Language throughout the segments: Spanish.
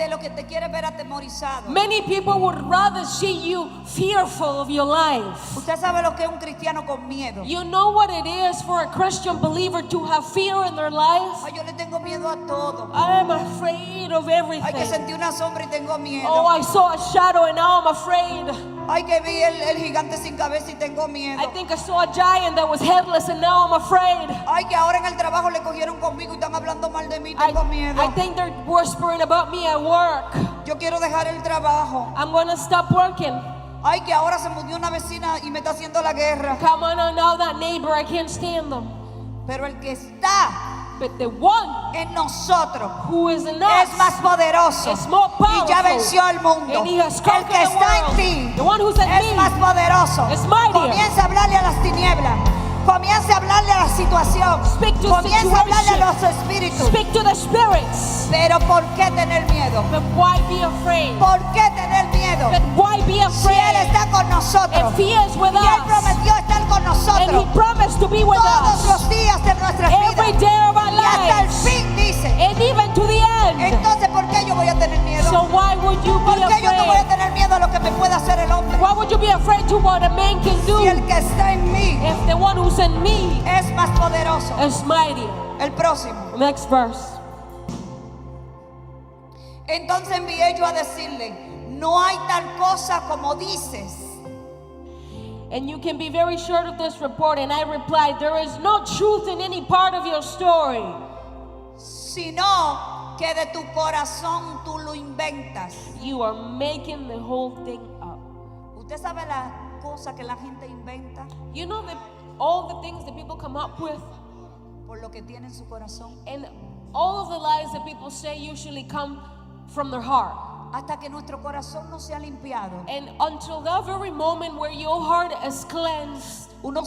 gente lo que te quiere ver atemorizado. Many people would rather see you fearful of your life. Usted sabe lo que es un cristiano con miedo. You know what it is for a Christian believer to have fear in their life? Ay, yo le tengo miedo a todo. I am afraid of everything. Ay, que sentí una sombra y tengo miedo. Oh, I saw a shadow and now I'm afraid. Ay, que vi el gigante sin cabeza y tengo miedo. I think I saw a giant that was headless and now I'm afraid. Ay, que ahora en el trabajo le cogieron conmigo y están hablando mal de mí, tengo miedo. I think they're whispering about me at work. Yo quiero dejar el trabajo. I'm gonna stop working. Ay, que ahora se murió una vecina y me está haciendo la guerra. Come on, now that neighbor, I can't stand them. Pero el que está But the one en nosotros who is in us es más poderoso is more powerful. y ya venció al mundo. And he has El conquered que the está en world. ti The one who's in es me más poderoso. is mightier. Comienza a hablarle a las tinieblas. Comienza a hablarle a la situación. Speak to Comienza a hablarle a los situation. espíritus. Speak to the spirits. Pero ¿por qué tener miedo? But why be afraid? ¿Por qué tener miedo? But why be Si Él afraid? está con nosotros If he is with y Él us prometió estar con and nosotros he promised to be with todos us los días de nuestras every vidas day of our y hasta el lives fin, dice. and even to the end. Entonces, ¿por qué yo voy a tener miedo? So why would you ¿Por be qué yo no voy a afraid? tener miedo a lo que me pueda hacer el hombre? Why would you be afraid to what a man can do Si el que está en mí if the one who's in me es más poderoso. is mighty? El próximo. Next verse. Entonces envié yo a decirle, no hay tal cosa como dices. And you can be very sure of this report. And I replied, there is no truth in any part of your story, Sino que de tu corazón tú lo inventas. you are making the whole thing up. ¿Usted sabe la cosa que la gente inventa? You know that all the things that people come up with Por lo que tiene en su corazón. and all of the lies that people say usually come from their heart. Hasta que nuestro corazón no se ha limpiado. And until that very moment where your heart is cleansed, Uno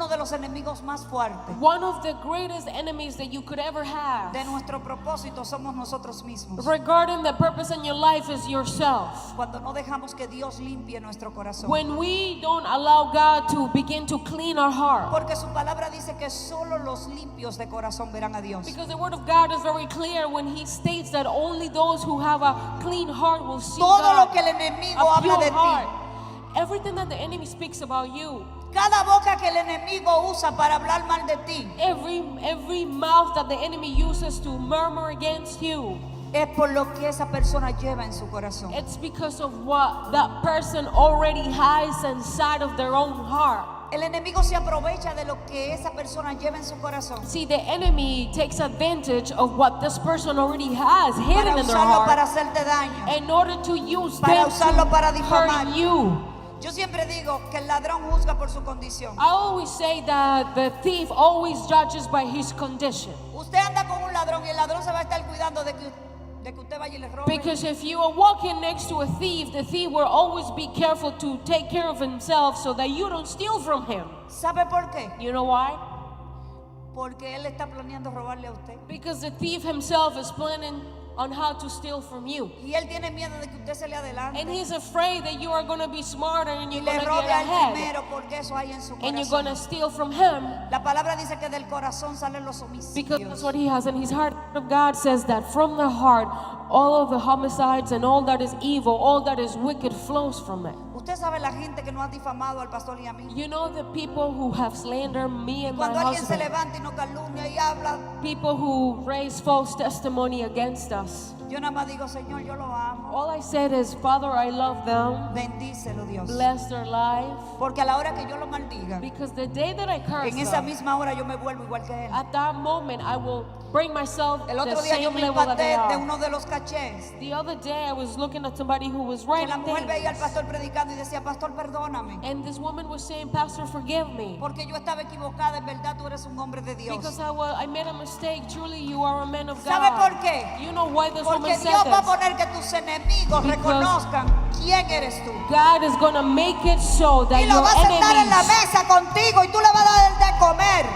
de los enemigos más fuertes one of the greatest enemies that you could ever have de nuestro propósito somos nosotros mismos. regarding the purpose in your life is yourself. Cuando no dejamos que Dios limpie nuestro corazón. When we don't allow God to begin to clean our heart. Porque su palabra dice que solo los limpios de corazón verán a Dios. Because the word of God is very clear when he states that only those who have a clean heart will see Todo God. lo que el enemigo A habla pure de ti, heart. Everything that the enemy speaks about you, cada boca que el enemigo usa para hablar mal de ti, every mouth that the enemy uses to murmur against you, es por lo que esa persona lleva en su corazón. it's because of what that person already has inside of their own heart. El enemigo se aprovecha de lo que esa persona lleva en su corazón See, the enemy takes advantage of what this person already has para hidden in their usarlo para heart hacerte daño. in order to use Para them usarlo para to difamar. hurt you. Yo siempre digo que el ladrón juzga por su condición. I always say that the thief always judges by his condition. Usted anda con un ladrón y el ladrón se va a estar cuidando de que usted vaya y le robe. Because if you are walking next to a thief, the thief will always be careful to take care of himself so that you don't steal from him. ¿Sabe por qué? You know why? Porque él está planeando robarle a usted. Because the thief himself is planning on how to steal from you. Y él tiene miedo de que usted se le adelante And he's afraid that you are going to be smarter and y you're le going to robe get al ahead. primero, porque eso hay en su And you're going corazón. to steal from him La palabra dice que del corazón salen los because that's homicidios. what he has in his heart. The word of God says that from the heart, all of the homicides and all that is evil, all that is wicked flows from it. Usted sabe la gente que no ha difamado al pastor y a mí. You know the people who have slandered me and my Cuando alguien se husband, levanta y nos calumnia y habla, people who raise false testimony against us. yo nada más digo, Señor, yo lo amo. All I said is, Father, I love them. Bendícelo, Dios. Bless their life. Porque a la hora que yo lo maldiga, Because the day that I curse en esa them, misma hora yo me vuelvo igual que él. at that moment I will bring myself El the otro día yo same me level that they impacté de are. uno de los cachés. The other day I was looking at somebody who was Que la writing mujer veía al things. pastor predicando y decía, pastor, perdóname. And this woman was saying, Pastor, forgive me. Porque yo estaba equivocada, en verdad tú eres un hombre de Dios. Because I made a mistake. Truly, you are a man of ¿Sabe God. por qué? You know why this woman Porque said Dios va a this? poner que tus enemigos Because reconozcan quién eres tú. God is going to make it so that Y lo your va a sentar en la enemies mesa contigo y tú le vas a dar de comer.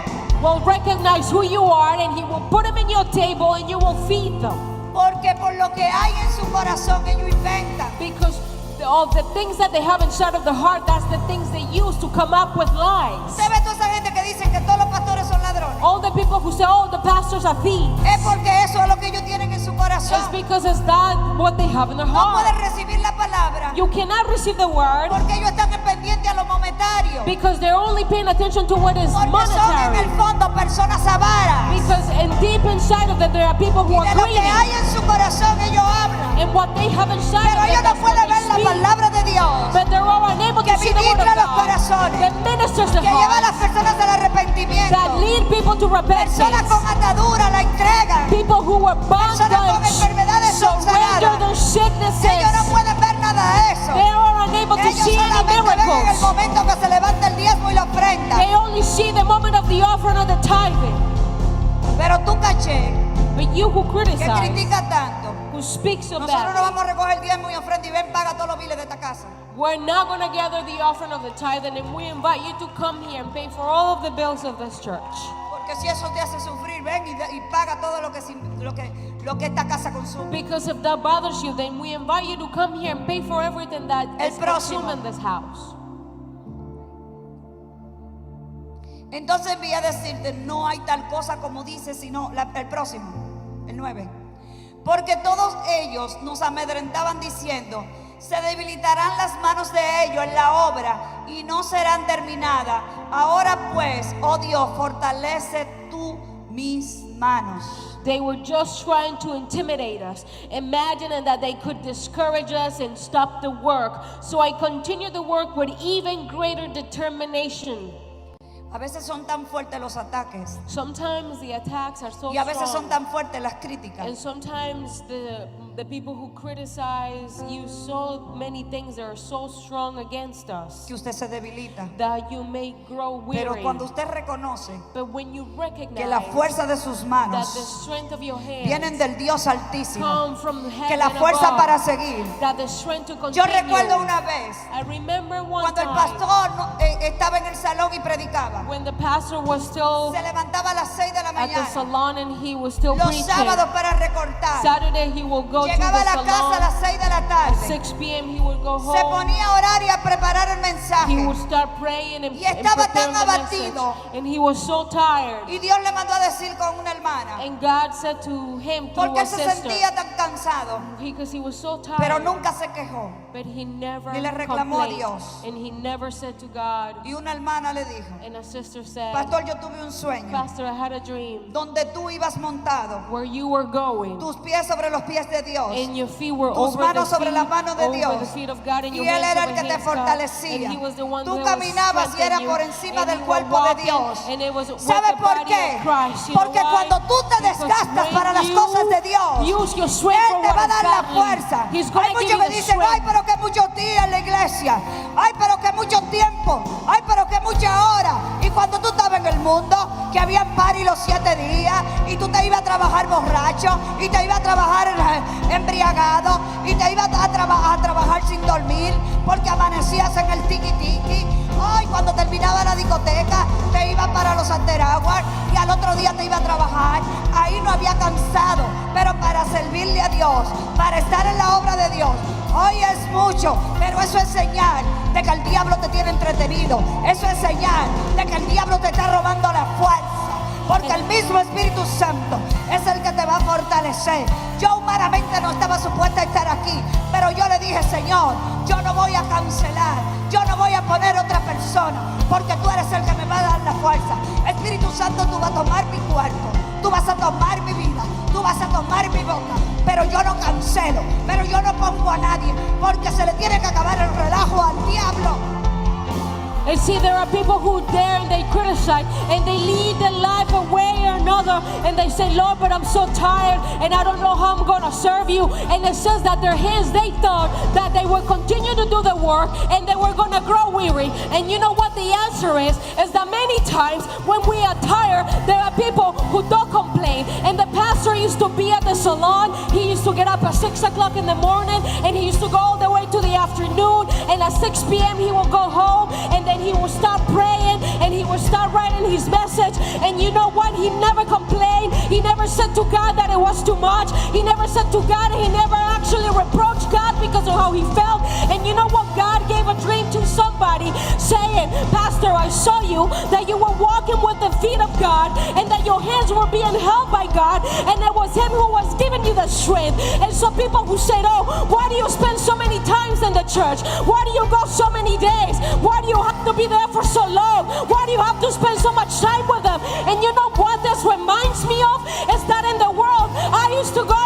will recognize who you are, and He will put them in your table and you will feed them. Porque por lo que hay en su corazón ellos inventan. Because of the things that they have inside of the heart, that's the things they use to come up with lies. ¿Usted ve toda esa gente que dicen que todos los pastores son ladrones? All the people who say, oh, the pastors are thieves. Es porque eso es lo que ellos tienen en su corazón. corazón. because it's that what they have in their No pueden heart. recibir la palabra You cannot receive the word porque ellos están pendientes a lo momentario. because they're only paying attention to what is Porque son en monetary. el fondo personas avaras. Because deep inside of them there are people who Y are de lo que hay greedy. en su corazón ellos hablan. And what they have inside Pero of them, ellos no that's what pueden they ver la speak. palabra de Dios. But they're all unable Que to see the word of ministra los God. corazones. That ministers the Que lleva a las hearts. personas al arrepentimiento. That lead people to Personas repentance. con atadura la entregan. People who were Personas con bondage enfermedades son surrender sanadas. their sicknesses. Ellos no pueden ver nada de eso. They are unable to Ellos see any solamente ven en el miracles. momento que se levanta el diezmo y la ofrenda. They only see the moment of the offering and the tithing. Pero tú, caché, But you who que criticize, critica tanto, who speak so nosotros no badly, vamos a recoger el diezmo y ofrenda y ven, paga todos los biles de esta casa. we're not going to gather the offering of the tithing, and we invite you to come here and pay for all of the bills of this church. Porque si eso te hace sufrir, ven y paga todo lo que esta casa consume. Because if that bothers you, then we invite you to come here and pay for everything that El is próximo. consumed in this house. Entonces voy a decirte, no hay tal cosa como dice, sino el próximo, el 9. Porque todos ellos nos amedrentaban diciendo, se debilitarán las manos de ellos en la obra y no serán terminadas. Ahora pues, oh Dios, fortalece tú mis manos. They were just trying to intimidate us, imagining that they could discourage us and stop the work. So I continued the work with even greater determination. A veces son tan fuertes los ataques Sometimes the attacks are so y a veces son strong, tan fuertes las and críticas sometimes the people who criticize you, so many things that are so strong against us que usted se debilita. that you may grow Pero weary. cuando usted reconoce But when you que recognize la fuerza de sus that the manos strength of your vienen hands del Dios Altísimo, come from heaven que la fuerza above, para seguir. that the strength to Yo continue. recuerdo una vez I remember one cuando el time pastor estaba en el salón y predicaba. when the pastor was still Se levantaba a las 6 de la at the mañana. salon and he was still Los preaching. sábados para recortar. Saturday he will go to Llegaba a the la casa a salon. las 6 de la At tarde. 6 p.m. he would go Se home. ponía a orar y a preparar el He mensaje. would start praying and, Y estaba preparing tan the message. abatido. And he was so tired. Y Dios le mandó a decir con una hermana. And God said to him through Porque a él se sister, sentía tan cansado. because he was so tired, Pero nunca se quejó. but he never Ni le reclamó a complained. Dios. And he never said to God, Y una hermana le dijo, and a sister said, pastor, yo tuve un sueño Pastor, I had a dream donde tú ibas montado, where you were going tus pies sobre los pies de Dios, and your feet were tus over the manos sobre feet, las manos de over Dios, the feet of God, and y your Él hands era over el que te his God, fortalecía. and he was the one Tú that was caminabas y era strengthening por you, encima and del you were cuerpo de walking, Dios. and it was with ¿Sabe the por body qué? of Christ. You know Porque why? cuando tú te Because desgastas when para las you cosas de Dios, use your strength Él for te what va a is dar la godly, fuerza. He's going Hay to give muchos you que the dicen, ay, strength. pero que muchos días en la iglesia. Ay, pero que mucho tiempo. Ay, pero que muchas horas. Y cuando tú estabas en el mundo, que había party los 7 días, y tú te ibas a trabajar borracho, y te ibas a trabajar embriagado, y te ibas a trabajar sin dormir, porque amanecías en el tiki-tiki. Ay, cuando terminaba la discoteca, te ibas para los after hours, y al otro día te ibas a trabajar. Ahí no había cansado, pero para servirle a Dios, para estar en la obra de Dios. Hoy es mucho, pero eso es señal de que el diablo te tiene entretenido. Eso es señal de que el diablo te está robando la fuerza. Porque el mismo Espíritu Santo es el que te va a fortalecer. Yo humanamente no estaba supuesta a estar aquí, pero yo le dije, Señor, yo no voy a cancelar, yo no voy a poner otra persona, porque tú eres el que me va a dar la fuerza. Espíritu Santo, tú vas a tomar mi cuerpo, tú vas a tomar mi vida, tú vas a tomar mi boca, pero yo no cancelo, pero yo no pongo a nadie, porque se le tiene que acabar el relajo al diablo. And see, there are people who dare and they criticize and they lead their life a way or another, and they say, Lord, but I'm so tired and I don't know how I'm going to serve you. And it says that their hands, they thought that they would continue to do the work and they were going to grow weary. And you know what the answer is that many times when we are tired, there are people who don't complain. And the pastor used to be at the salon. He used to get up at 6 o'clock in the morning, and he used to go all the way to the afternoon. And at 6 p.m. he will go home, and then he will start praying, and he will start writing his message. And you know what? He never complained. He never said to God that it was too much. He never said to God, he never actually reproached God because of how he felt. And you know what? God gave a dream to somebody somebody saying, Pastor, I saw you, that you were walking with the feet of God, and that your hands were being held by God, and it was Him who was giving you the strength. And so people who said, oh, why do you spend so many times in the church? Why do you go so many days? Why do you have to be there for so long? Why do you have to spend so much time with them? And you know what this reminds me of? Is that in the world,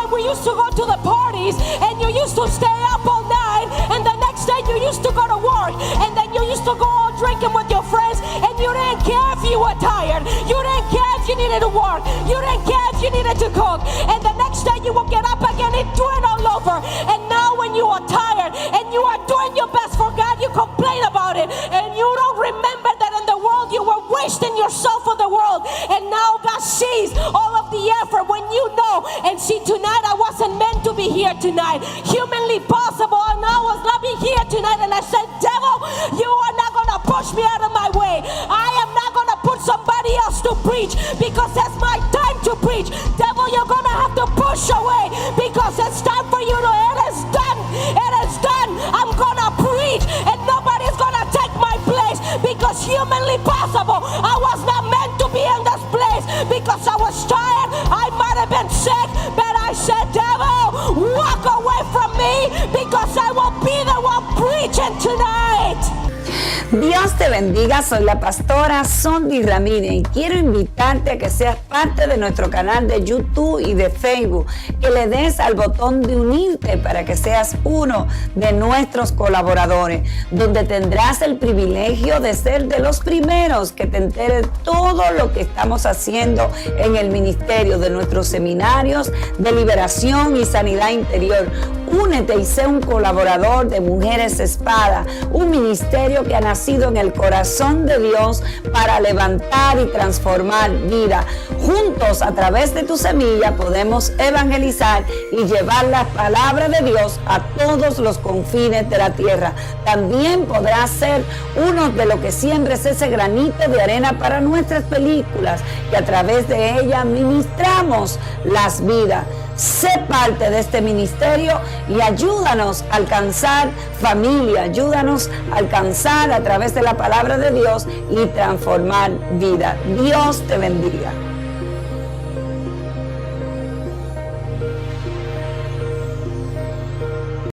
we used to go to the parties, and you used to stay up all night, and the next day you used to go to work, and then you used to go out drinking with your friends, and you didn't care if you were tired. You didn't care if you needed to work. You didn't care if you needed to cook. And the next day you will get up again and do it all over. And now when you are tired and you are doing your best for God, you complain about it, and you don't remember that in the world you were wasting yourself for the world. And now God sees all of the effort when you know. And see, tonight I wasn't meant to be here tonight, humanly possible, and I was not be here tonight. And I said, devil, you are not gonna push me out of my way. I am not gonna put somebody else to preach, because that's my time to preach. Devil, you're gonna have to push away, because it's time for you to, it is done. It is done. I'm gonna preach, and nobody's gonna take my place, because humanly possible, I was not meant to be in this place, because I was tired. I might have been sick, but I said, devil, walk away from me, because I will be the one preaching tonight. Dios te bendiga, soy la Pastora Sondy Ramirez y quiero invitarte a que seas parte de nuestro canal de YouTube y de Facebook, que le des al botón de unirte para que seas uno de nuestros colaboradores, donde tendrás el privilegio de ser de los primeros que te enteres todo lo que estamos haciendo en el ministerio, de nuestros seminarios de liberación y sanidad interior. Únete y sé un colaborador de Mujeres, Espadas, un ministerio que ha nacido en el corazón de Dios para levantar y transformar vida. Juntos, a través de tu semilla, podemos evangelizar y llevar la palabra de Dios a todos los confines de la tierra. También podrás ser uno de los que siembres ese granito de arena para nuestras películas, que a través de ella ministramos las vidas. Sé parte de este ministerio y ayúdanos a alcanzar familia, ayúdanos a alcanzar a través de la palabra de Dios y transformar vida. Dios te bendiga.